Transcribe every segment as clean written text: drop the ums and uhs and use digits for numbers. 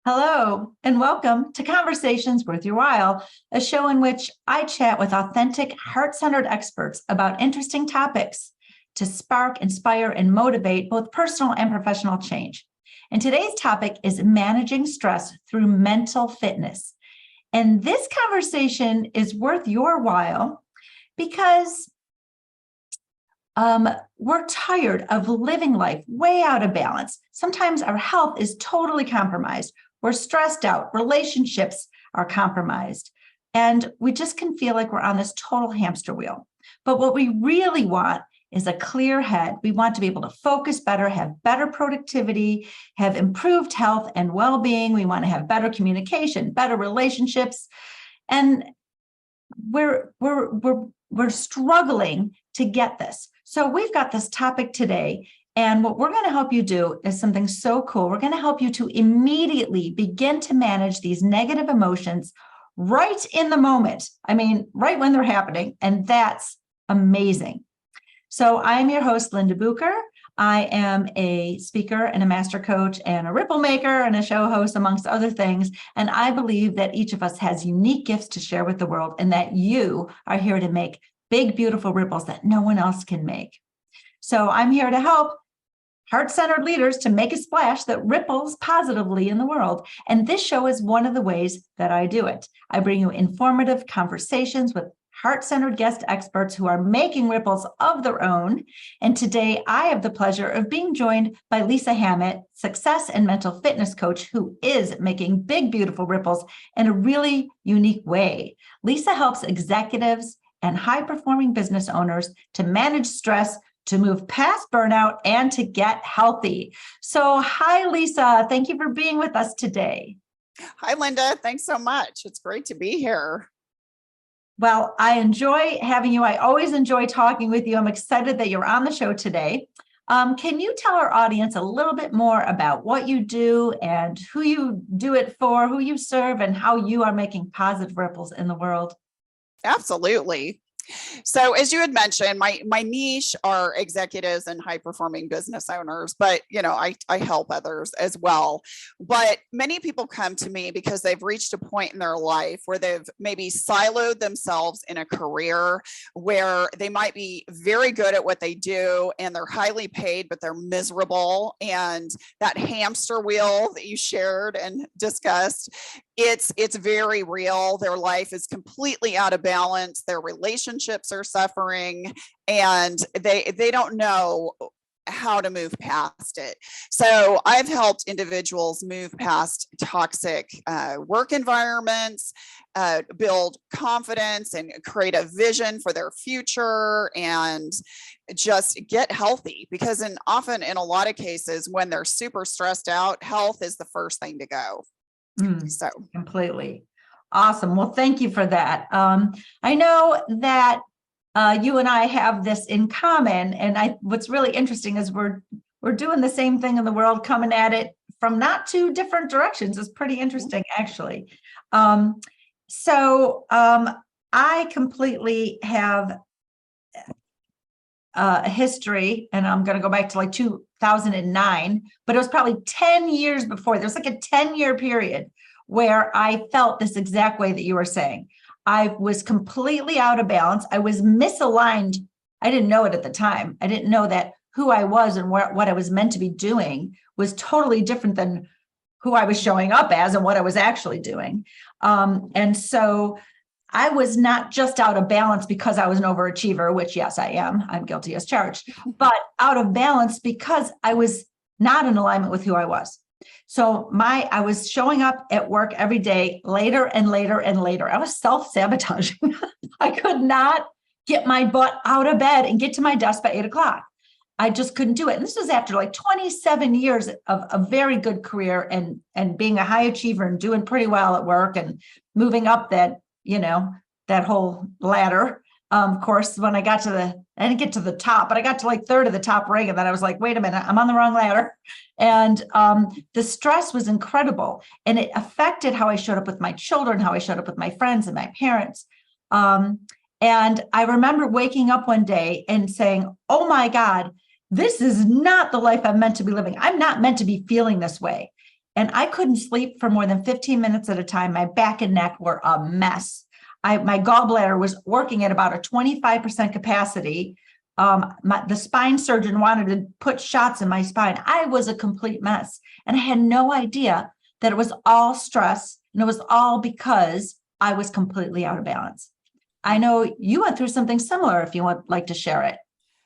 Hello, and welcome to Conversations Worth Your While, a show in which I chat with authentic, heart-centered experts about interesting topics to spark, inspire, and motivate both personal and professional change. And today's topic is managing stress through mental fitness. And this conversation is worth your while because we're tired of living life way out of balance. Sometimes our health is totally compromised. We're stressed out, relationships are compromised, and we just can feel like we're on this total hamster wheel. But what we really want is a clear head. We want to be able to focus better, have better productivity, have improved health and well-being. We want to have better communication, better relationships, and we're struggling to get this. So we've got this topic today. And what we're going to help you do is something so cool. We're going to help you to immediately begin to manage these negative emotions right in the moment. I mean, right when they're happening. And that's amazing. So I'm your host, Linda Bucher. I am a speaker and a master coach and a ripple maker and a show host, amongst other things. And I believe that each of us has unique gifts to share with the world and that you are here to make big, beautiful ripples that no one else can make. So I'm here to help heart-centered leaders to make a splash that ripples positively in the world. And this show is one of the ways that I do it. I bring you informative conversations with heart-centered guest experts who are making ripples of their own. And today I have the pleasure of being joined by Lisa Hammett, success and mental fitness coach, who is making big, beautiful ripples in a really unique way. Lisa helps executives and high-performing business owners to manage stress, to move past burnout, and to get healthy. So hi, Lisa. Thank you for being with us today. Hi, Linda. Thanks so much. It's great to be here. Well, I enjoy having you. I always enjoy talking with you. I'm excited that you're on the show today. Can you tell our audience a little bit more about what you do and who you do it for, who you serve, and how you are making positive ripples in the world? Absolutely. So as you had mentioned, my niche are executives and high performing business owners, but I help others as well. But many people come to me because they've reached a point in their life where they've maybe siloed themselves in a career where they might be very good at what they do and they're highly paid, but they're miserable. And that hamster wheel that you shared and discussed, it's very real. Their life is completely out of balance. Their relationships are suffering, and they don't know how to move past it. So I've helped individuals move past toxic work environments, build confidence and create a vision for their future, and just get healthy, because often in a lot of cases when they're super stressed out, health is the first thing to go. So completely awesome. Well, thank you for that. I know that you and I have this in common, and what's really interesting is we're doing the same thing in the world, coming at it from not two different directions. It's pretty interesting, actually. I completely have a history, and I'm going to go back to like 2009, but it was probably 10 years before. There's like a 10-year period where I felt this exact way that you were saying. I was completely out of balance. I was misaligned. I didn't know it at the time. I didn't know that who I was and what I was meant to be doing was totally different than who I was showing up as and what I was actually doing. And so I was not just out of balance because I was an overachiever, which yes, I am. I'm guilty as charged, but out of balance because I was not in alignment with who I was. So I was showing up at work every day later and later and later. I was self-sabotaging. I could not get my butt out of bed and get to my desk by 8 o'clock. I just couldn't do it. And this was after like 27 years of a very good career and being a high achiever and doing pretty well at work and moving up that whole ladder. Of course, when I didn't get to the top, but I got to like third of the top ring. And then I was like, wait a minute, I'm on the wrong ladder. And the stress was incredible. And it affected how I showed up with my children, how I showed up with my friends and my parents. And I remember waking up one day and saying, oh my God, this is not the life I'm meant to be living. I'm not meant to be feeling this way. and I couldn't sleep for more than 15 minutes at a time. My back and neck were a mess. My gallbladder was working at about a 25% capacity. The spine surgeon wanted to put shots in my spine. I was a complete mess. And I had no idea that it was all stress. And it was all because I was completely out of balance. I know you went through something similar if you would like to share it.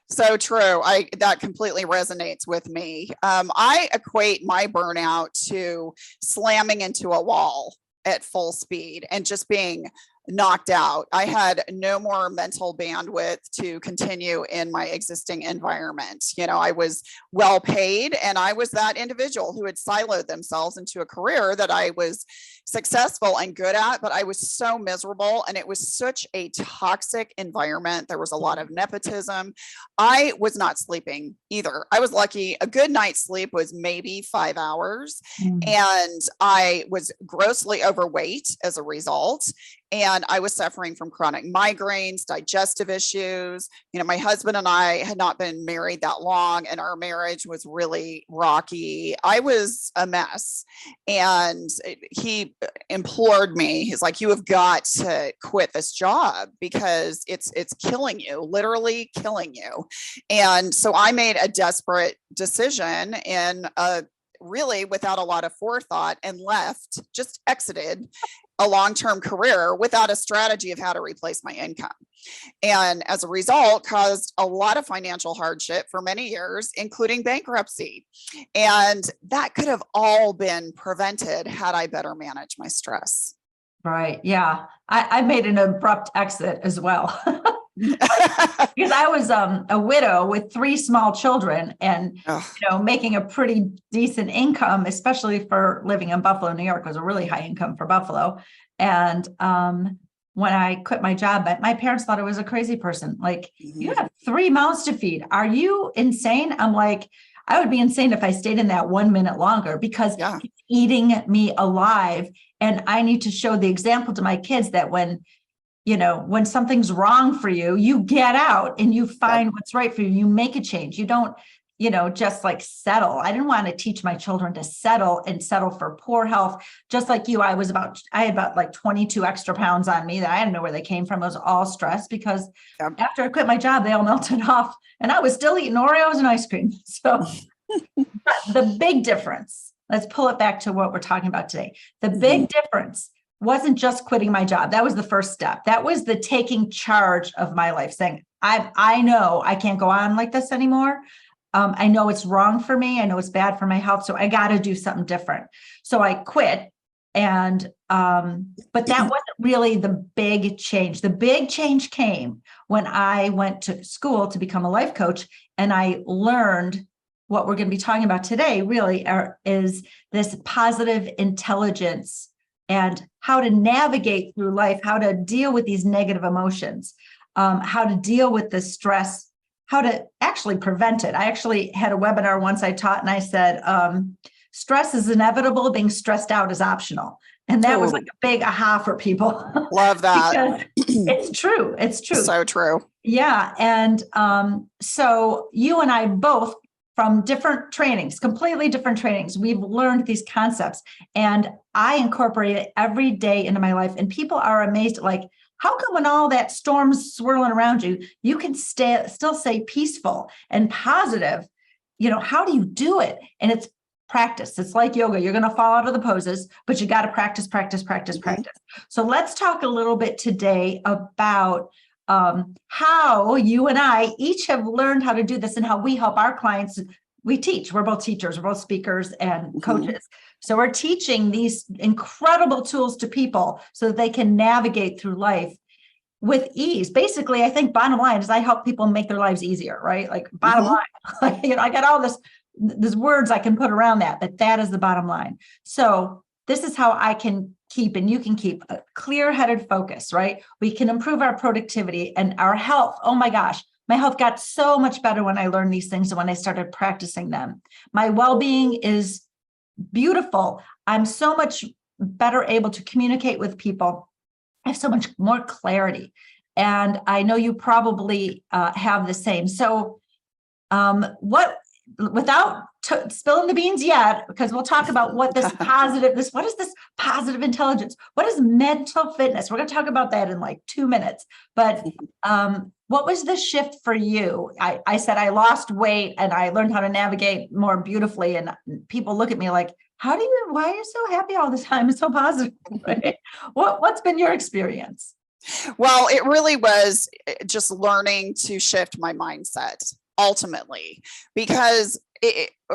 So true. That completely resonates with me. I equate my burnout to slamming into a wall at full speed and just being knocked out. I had no more mental bandwidth to continue in my existing environment. I was well paid, and I was that individual who had siloed themselves into a career that I was successful and good at, but I was so miserable, and it was such a toxic environment. There was a lot of nepotism. I was not sleeping either. I was lucky. A good night's sleep was maybe 5 hours, and I was grossly overweight as a result. And I was suffering from chronic migraines, digestive issues. My husband and I had not been married that long, and our marriage was really rocky. I was a mess. And he implored me. He's like, you have got to quit this job because it's killing you, literally killing you. And so I made a desperate decision and really without a lot of forethought, and just exited a long-term career without a strategy of how to replace my income. And as a result, caused a lot of financial hardship for many years, including bankruptcy. And that could have all been prevented had I better manage my stress. Right. Yeah. I made an abrupt exit as well. Because I was a widow with 3 small children and, making a pretty decent income, especially for living in Buffalo, New York, was a really high income for Buffalo. And when I quit my job, my parents thought I was a crazy person. Like, you have 3 mouths to feed. Are you insane? I'm like, I would be insane if I stayed in that 1 minute longer, because it's eating me alive. And I need to show the example to my kids that when something's wrong for you, you get out and you find what's right for you. You make a change. You don't, just like settle. I didn't want to teach my children to settle for poor health. Just like you, I had about like 22 extra pounds on me that I didn't know where they came from. It was all stress because after I quit my job, they all melted off and I was still eating Oreos and ice cream. So the big difference, let's pull it back to what we're talking about today. The big difference wasn't just quitting my job. That was the first step. That was the taking charge of my life, saying, I know I can't go on like this anymore. I know it's wrong for me. I know it's bad for my health. So I got to do something different. So I quit. And, but that wasn't really the big change. The big change came when I went to school to become a life coach. And I learned what we're going to be talking about today really is this positive intelligence and how to navigate through life, how to deal with these negative emotions, how to deal with the stress, how to actually prevent it. I actually had a webinar once I taught and I said, stress is inevitable, being stressed out is optional. And that was like a big aha for people. Love that. It's true. It's true. So true. Yeah. And so you and I both, from different trainings, completely different trainings, we've learned these concepts and I incorporate it every day into my life. And people are amazed, like, how come when all that storm's swirling around you, you can still stay peaceful and positive? How do you do it? And it's practice. It's like yoga. You're going to fall out of the poses, but you got to practice. So let's talk a little bit today about how you and I each have learned how to do this and how we help our clients. We teach. We're both teachers. We're both speakers and coaches. So we're teaching these incredible tools to people so that they can navigate through life with ease. Basically, I think bottom line is I help people make their lives easier, right? Like bottom line, I got all this words I can put around that, but that is the bottom line. So this is how I can keep, and you can keep a clear-headed focus, right? We can improve our productivity and our health. Oh my gosh, my health got so much better when I learned these things and when I started practicing them. My well-being is beautiful. I'm so much better able to communicate with people. I have so much more clarity. And I know you probably have the same. So what without spilling the beans yet, because we'll talk about what what is this positive intelligence? What is mental fitness? We're going to talk about that in like 2 minutes. But what was the shift for you? I said I lost weight and I learned how to navigate more beautifully. And people look at me like, why are you so happy all the time? It's so positive. Right? What's been your experience? Well, it really was just learning to shift my mindset ultimately, because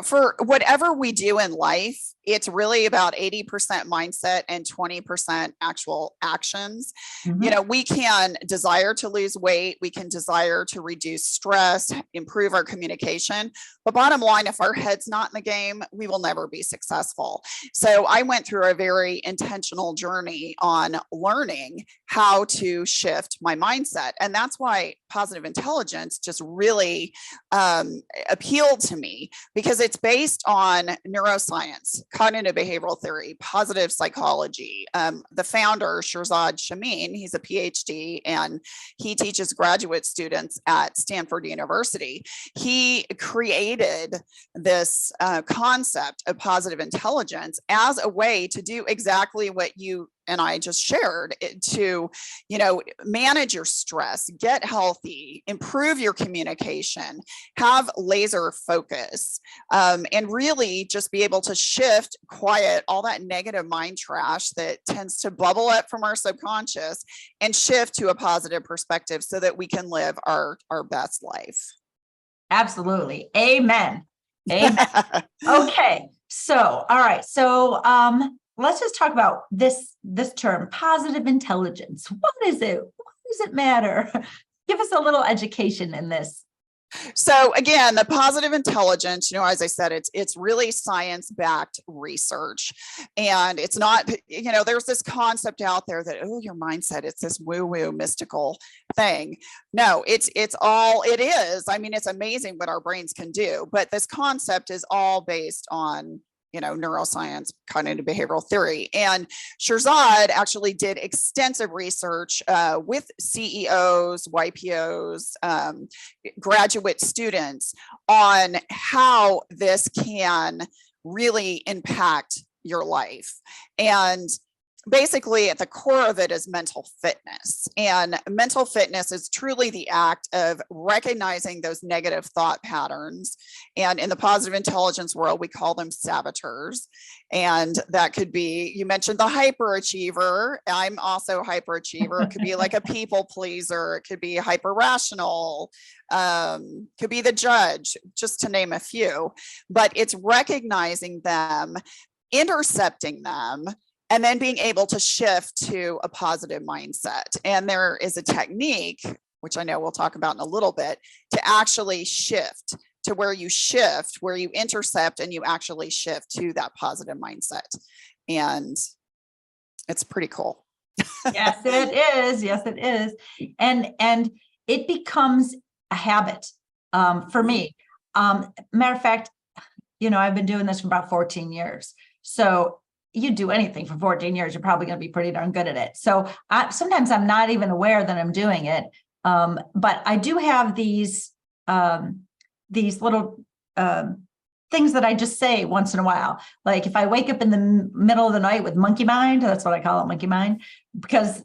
for whatever we do in life, it's really about 80% mindset and 20% actual actions. Mm-hmm. You know, we can desire to lose weight, we can desire to reduce stress, improve our communication, but bottom line, if our head's not in the game, we will never be successful. So I went through a very intentional journey on learning how to shift my mindset. And that's why positive intelligence just really appealed to me, because it's based on neuroscience, cognitive behavioral theory, positive psychology. The founder, Shirzad Chamine, he's a PhD and he teaches graduate students at Stanford University. He created this concept of positive intelligence as a way to do exactly what you and I just shared, to, manage your stress, get healthy, improve your communication, have laser focus, and really just be able to shift, quiet all that negative mind trash that tends to bubble up from our subconscious and shift to a positive perspective so that we can live our best life. Absolutely. Amen. Amen. Okay. So, all right. So, let's just talk about this term, positive intelligence. What is it? Why does it matter? Give us a little education in this. So again, the positive intelligence, as I said, it's really science-backed research. And it's not, there's this concept out there that, your mindset, it's this woo-woo mystical thing. No, it is. I mean, it's amazing what our brains can do, but this concept is all based on neuroscience, cognitive behavioral theory. And Shirzad actually did extensive research with CEOs, YPOs, graduate students on how this can really impact your life. And basically at the core of it is mental fitness. And mental fitness is truly the act of recognizing those negative thought patterns. And in the positive intelligence world, we call them saboteurs. And that could be, you mentioned the hyperachiever. I'm also a hyperachiever. It could be like a people pleaser. It could be hyper rational. Could be the judge, just to name a few. But it's recognizing them, intercepting them, and then being able to shift to a positive mindset. And there is a technique, which I know we'll talk about in a little bit, to actually shift to where you intercept and you actually shift to that positive mindset. And it's pretty cool. Yes, it is. Yes, it is. And it becomes a habit for me. Matter of fact, I've been doing this for about 14 years. So you do anything for 14 years, you're probably going to be pretty darn good at it. So sometimes I'm not even aware that I'm doing it. But I do have these little things that I just say once in a while. Like if I wake up in the middle of the night with monkey mind, that's what I call it, monkey mind, because,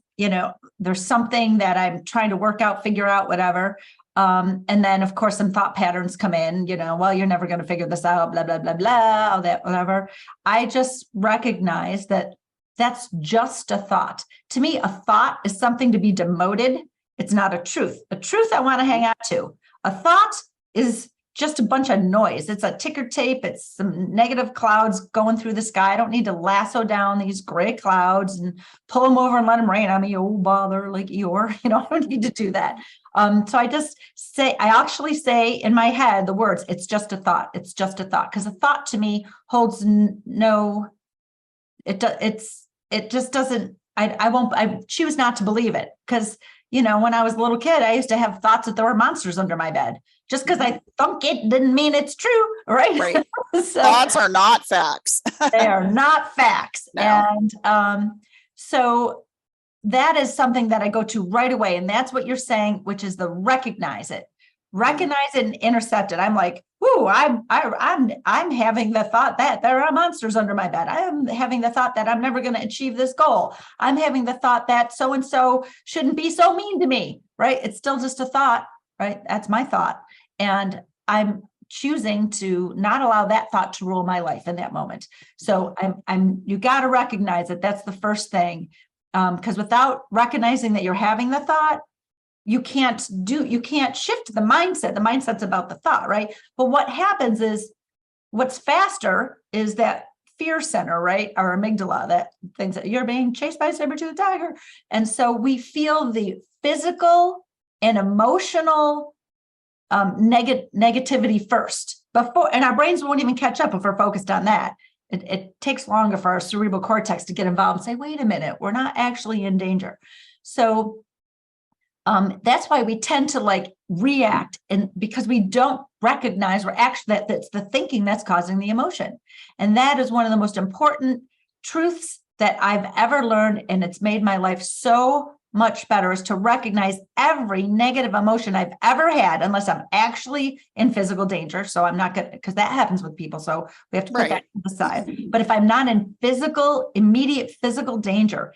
there's something that I'm trying to work out, figure out, whatever. And then of course some thought patterns come in, well, you're never going to figure this out, blah, blah, blah, blah, all that, whatever. I just recognize that that's just a thought. To me, a thought is something to be demoted. It's not a truth. A truth I want to hang out to. A thought is just a bunch of noise. It's a ticker tape. It's some negative clouds going through the sky. I don't need to lasso down these gray clouds and pull them over and let them rain on me. Oh, bother, like Eeyore. I don't need to do that. So I actually say in my head the words, it's just a thought. It's just a thought. Because a thought to me holds it just doesn't, I choose not to believe it. Because, when I was a little kid, I used to have thoughts that there were monsters under my bed. Just because I thunk it didn't mean it's true, right? Right. So, thoughts are not facts. They are not facts. No. And so that is something that I go to right away. And that's what you're saying, which is the recognize it. recognize it and intercept it. I'm like, "Ooh, I'm having the thought that there are monsters under my bed. I am having the thought that I'm never going to achieve this goal. I'm having the thought that so and so shouldn't be so mean to me." Right? It's still just a thought, right? That's my thought, and I'm choosing to not allow that thought to rule my life in that moment. So you got to recognize that that's the first thing, because without recognizing that you're having the thought, you can't shift the mindset. The mindset's about the thought, right? But what happens is, what's faster is that fear center, right? Our amygdala, that thinks that you're being chased by a saber-toothed tiger. And so we feel the physical and emotional negativity first before, and our brains won't even catch up if we're focused on that. It takes longer for our cerebral cortex to get involved and say, wait a minute, we're not actually in danger. So that's why we tend to react, and because we don't recognize we're actually that's the thinking that's causing the emotion. And that is one of the most important truths that I've ever learned, and it's made my life so much better, is to recognize every negative emotion I've ever had, unless I'm actually in physical danger. So I'm not going to, because that happens with people. So we have to put that to the side. But if I'm not in immediate physical danger,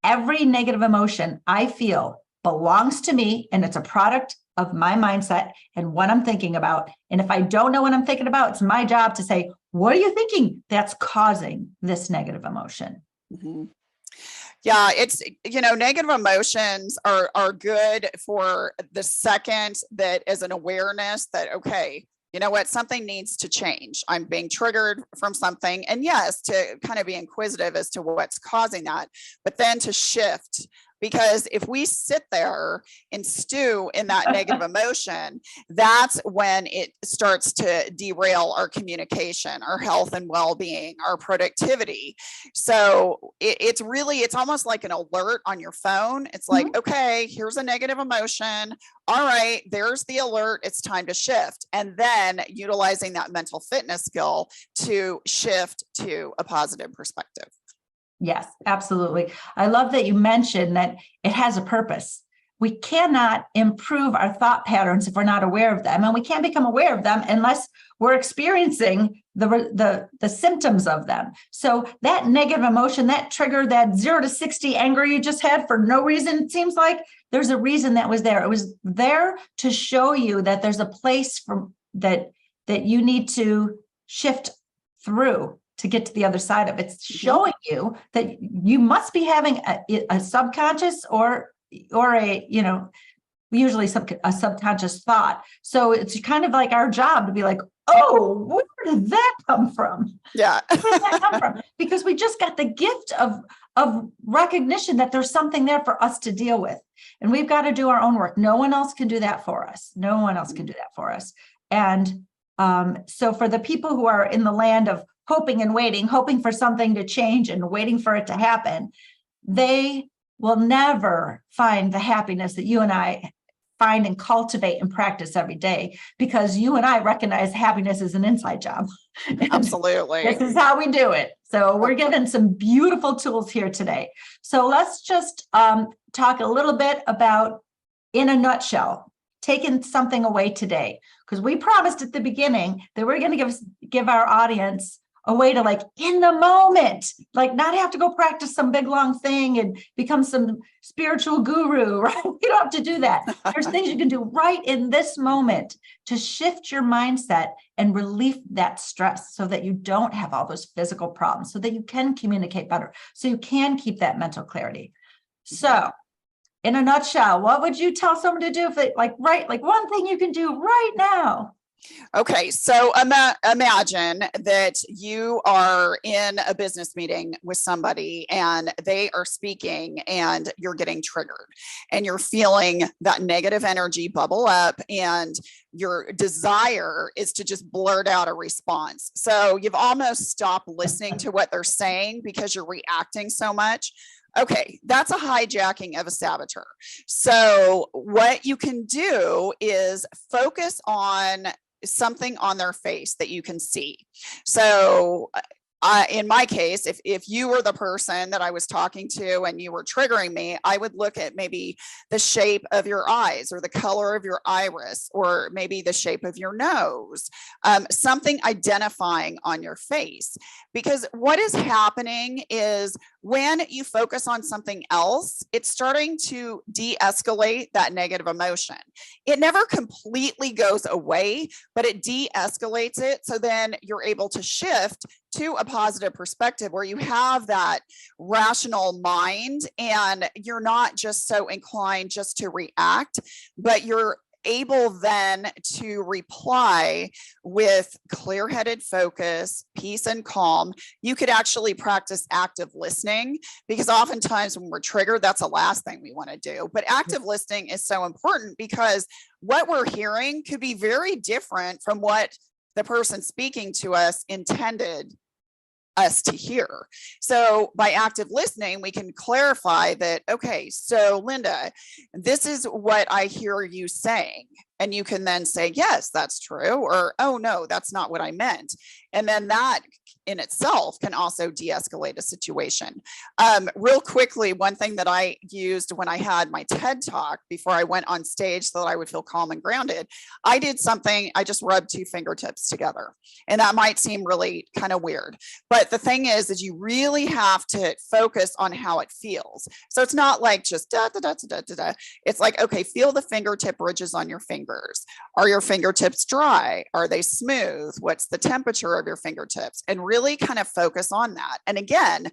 every negative emotion I feel belongs to me, and it's a product of my mindset and what I'm thinking about. And if I don't know what I'm thinking about, it's my job to say, what are you thinking that's causing this negative emotion? Mm-hmm. Yeah, it's, negative emotions are good for the second that is an awareness that, okay, you know what, something needs to change. I'm being triggered from something. And yes, to kind of be inquisitive as to what's causing that, but then to shift. Because if we sit there and stew in that negative emotion, that's when it starts to derail our communication, our health and well-being, our productivity. So it's almost like an alert on your phone. It's like, okay, here's a negative emotion. All right, there's the alert. It's time to shift. And then utilizing that mental fitness skill to shift to a positive perspective. Yes, absolutely. I love that you mentioned that it has a purpose. We cannot improve our thought patterns if we're not aware of them, and we can't become aware of them unless we're experiencing the symptoms of them. So that negative emotion, that trigger, that 0 to 60 anger you just had for no reason, it seems like there's a reason that was there. It was there to show you that there's a place that you need to shift through to get to the other side of it. It's showing you that you must be having a subconscious or a, usually a subconscious thought. So it's kind of like our job to be like, oh, where did that come from? Yeah. Where did that come from? Because we just got the gift of recognition that there's something there for us to deal with. And we've got to do our own work. No one else can do that for us. No one else can do that for us. And so for the people who are in the land of hoping and waiting, hoping for something to change and waiting for it to happen, they will never find the happiness that you and I find and cultivate and practice every day, because you and I recognize happiness is an inside job. Absolutely. This is how we do it. So we're given some beautiful tools here today. So let's just talk a little bit about, in a nutshell, taking something away today, because we promised at the beginning that we're going to give our audience a way to, in the moment, not have to go practice some big long thing and become some spiritual guru, right? You don't have to do that. There's things you can do right in this moment to shift your mindset and relieve that stress so that you don't have all those physical problems, so that you can communicate better, so you can keep that mental clarity. So in a nutshell, what would you tell someone to do if they one thing you can do right now? Okay, so imagine that you are in a business meeting with somebody and they are speaking and you're getting triggered and you're feeling that negative energy bubble up, and your desire is to just blurt out a response. So you've almost stopped listening to what they're saying because you're reacting so much. Okay, that's a hijacking of a saboteur. So what you can do is focus on something on their face that you can see. So in my case, if you were the person that I was talking to and you were triggering me, I would look at maybe the shape of your eyes or the color of your iris, or maybe the shape of your nose, something identifying on your face. Because what is happening is when you focus on something else, it's starting to de-escalate that negative emotion. It never completely goes away, but it de-escalates it. So then you're able to shift to a positive perspective where you have that rational mind and you're not just so inclined just to react, but you're able then to reply with clear-headed focus, peace, and calm. You could actually practice active listening, because oftentimes when we're triggered, that's the last thing we want to do. But active listening is so important because what we're hearing could be very different from what the person speaking to us intended us to hear. So by active listening, we can clarify that, okay, so Linda, this is what I hear you saying. And you can then say, yes, that's true. Or, oh no, that's not what I meant. And then that in itself can also de-escalate a situation. Real quickly, one thing that I used when I had my TED Talk before I went on stage so that I would feel calm and grounded, I did something, I just rubbed two fingertips together. And that might seem really kind of weird. But the thing is you really have to focus on how it feels. So it's not like just da, da, da, da, da, da. It's like, okay, feel the fingertip ridges on your fingers. Are your fingertips dry? Are they smooth? What's the temperature of your fingertips? And really kind of focus on that. And again,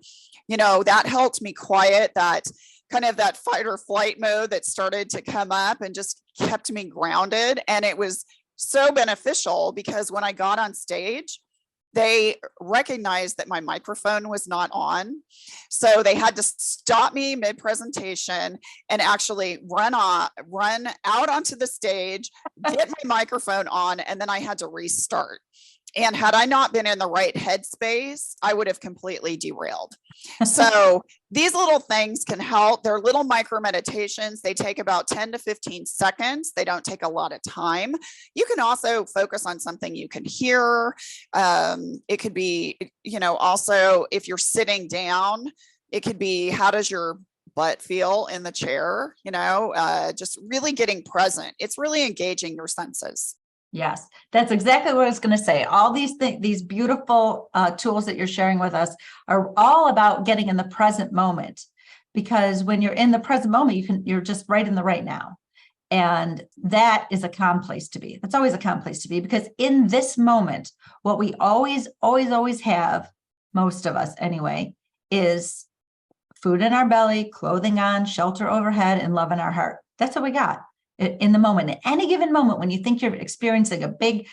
you know, that helped me quiet that kind of that fight or flight mode that started to come up and just kept me grounded. And it was so beneficial because when I got on stage, they recognized that my microphone was not on. So they had to stop me mid-presentation and actually run out onto the stage, get my microphone on, and then I had to restart. And had I not been in the right headspace, I would have completely derailed. So these little things can help. They're little micro meditations. They take about 10 to 15 seconds. They don't take a lot of time. You can also focus on something you can hear. It could be, you know, also if you're sitting down, it could be, how does your butt feel in the chair? You know, just really getting present. It's really engaging your senses. Yes, that's exactly what I was going to say. All these these beautiful tools that you're sharing with us are all about getting in the present moment, because when you're in the present moment, you're just right in the right now. And that is a calm place to be. That's always a calm place to be, because in this moment, what we always have, most of us anyway, is food in our belly, clothing on, shelter overhead, and love in our heart. That's what we got in the moment. At any given moment, when you think you're experiencing a big,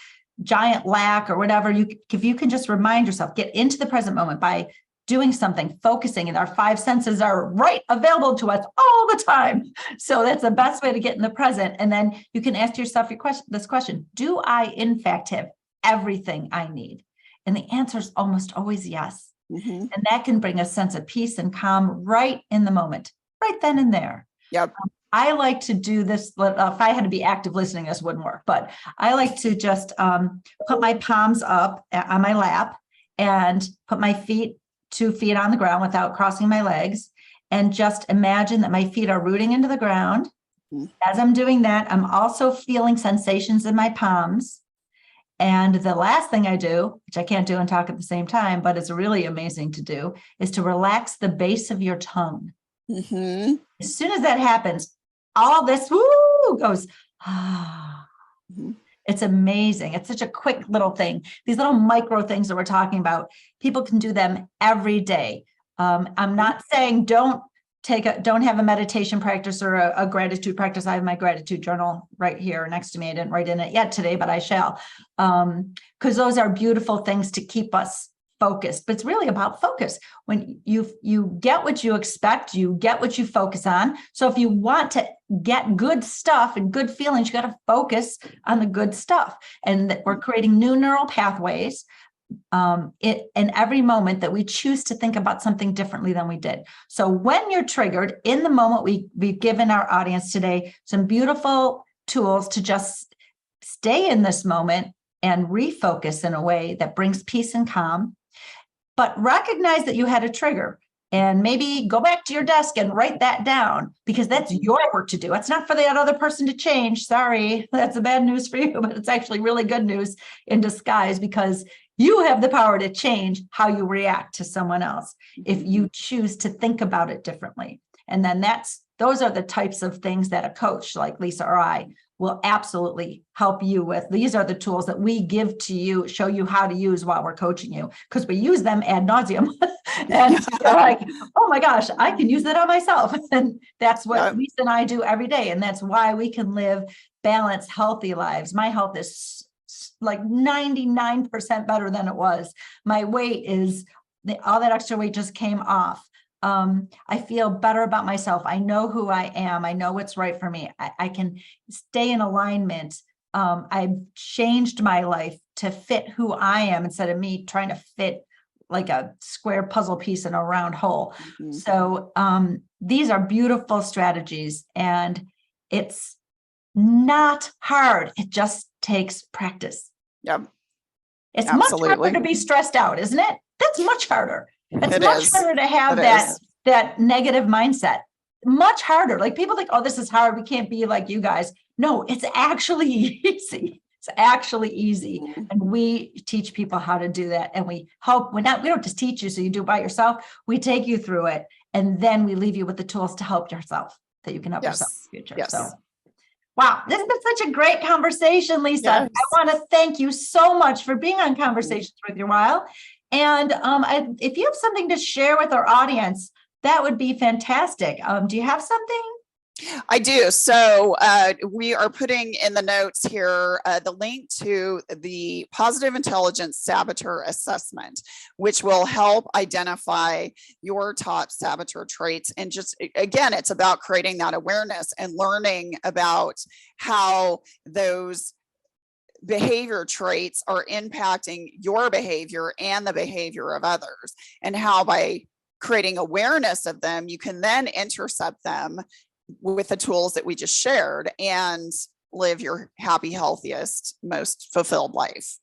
giant lack or whatever, if you can just remind yourself, get into the present moment by doing something, focusing, and our five senses are right available to us all the time. So that's the best way to get in the present. And then you can ask yourself this question: do I in fact have everything I need? And the answer is almost always yes. Mm-hmm. And that can bring a sense of peace and calm right in the moment, right then and there. Yep. I like to do this. If I had to be active listening, this wouldn't work, but I like to just put my palms up on my lap and put my 2 feet on the ground without crossing my legs, and just imagine that my feet are rooting into the ground. As I'm doing that, I'm also feeling sensations in my palms. And the last thing I do, which I can't do and talk at the same time, but it's really amazing to do, is to relax the base of your tongue. Mm-hmm. As soon as that happens, all this goes, It's amazing. It's such a quick little thing. These little micro things that we're talking about, people can do them every day. I'm not saying don't have a meditation practice or a gratitude practice. I have my gratitude journal right here next to me. I didn't write in it yet today, but I shall, because those are beautiful things to keep us focused. But it's really about focus. When you get what you expect, you get what you focus on. So if you want to get good stuff and good feelings, you got to focus on the good stuff. And we're creating new neural pathways in every moment that we choose to think about something differently than we did. So when you're triggered in the moment, we've given our audience today some beautiful tools to just stay in this moment and refocus in a way that brings peace and calm. but recognize that you had a trigger and maybe go back to your desk and write that down, because that's your work to do. It's not for that other person to change. Sorry, that's the bad news for you, but it's actually really good news in disguise, because you have the power to change how you react to someone else if you choose to think about it differently. And then those are the types of things that a coach like Lisa or I will absolutely help you with. These are the tools that we give to you, show you how to use while we're coaching you, because we use them ad nauseum. And you're like, oh my gosh, I can use that on myself. And that's what Lisa and I do every day. And that's why we can live balanced, healthy lives. My health is like 99% better than it was. My weight is, all that extra weight just came off. I feel better about myself. I know who I am. I know what's right for me. I can stay in alignment. I've changed my life to fit who I am instead of me trying to fit like a square puzzle piece in a round hole. So these are beautiful strategies, and it's not hard. It just takes practice. Yep. It's much harder to be stressed out, isn't it? That's much harder. It's much harder to have that negative mindset. Much harder. Like people think, oh, this is hard. We can't be like you guys. No, it's actually easy. It's actually easy. And we teach people how to do that. And we help. We don't just teach you so you do it by yourself. We take you through it. And then we leave you with the tools to help yourself, that you can help yourself in the future. Yes. So wow, this has been such a great conversation, Lisa. Yes. I want to thank you so much for being on Conversations with Your While. And if you have something to share with our audience, that would be fantastic. Do you have something? I do. So we are putting in the notes here the link to the Positive Intelligence Saboteur Assessment, which will help identify your top saboteur traits. And just, again, it's about creating that awareness and learning about how those behavior traits are impacting your behavior and the behavior of others, and how by creating awareness of them, you can then intercept them with the tools that we just shared and live your happy, healthiest, most fulfilled life.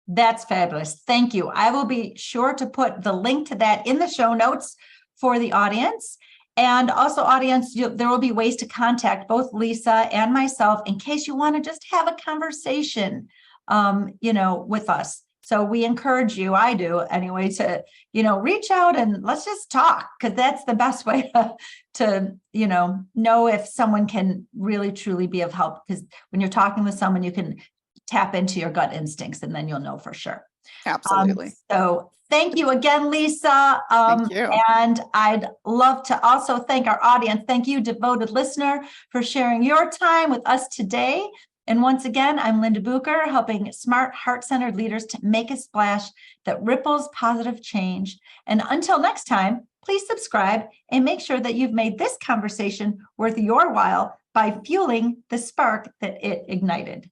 That's fabulous. Thank you. I will be sure to put the link to that in the show notes for the audience. And also, audience, there will be ways to contact both Lisa and myself in case you want to just have a conversation, with us. So we encourage you, I do anyway, to, reach out and let's just talk, because that's the best way to know if someone can really, truly be of help. Because when you're talking with someone, you can tap into your gut instincts and then you'll know for sure. Absolutely. So thank you again, Lisa. Thank you. And I'd love to also thank our audience. Thank you, devoted listener, for sharing your time with us today. And once again, I'm Linda Bucher, helping smart, heart-centered leaders to make a splash that ripples positive change. And until next time, please subscribe and make sure that you've made this conversation worth your while by fueling the spark that it ignited.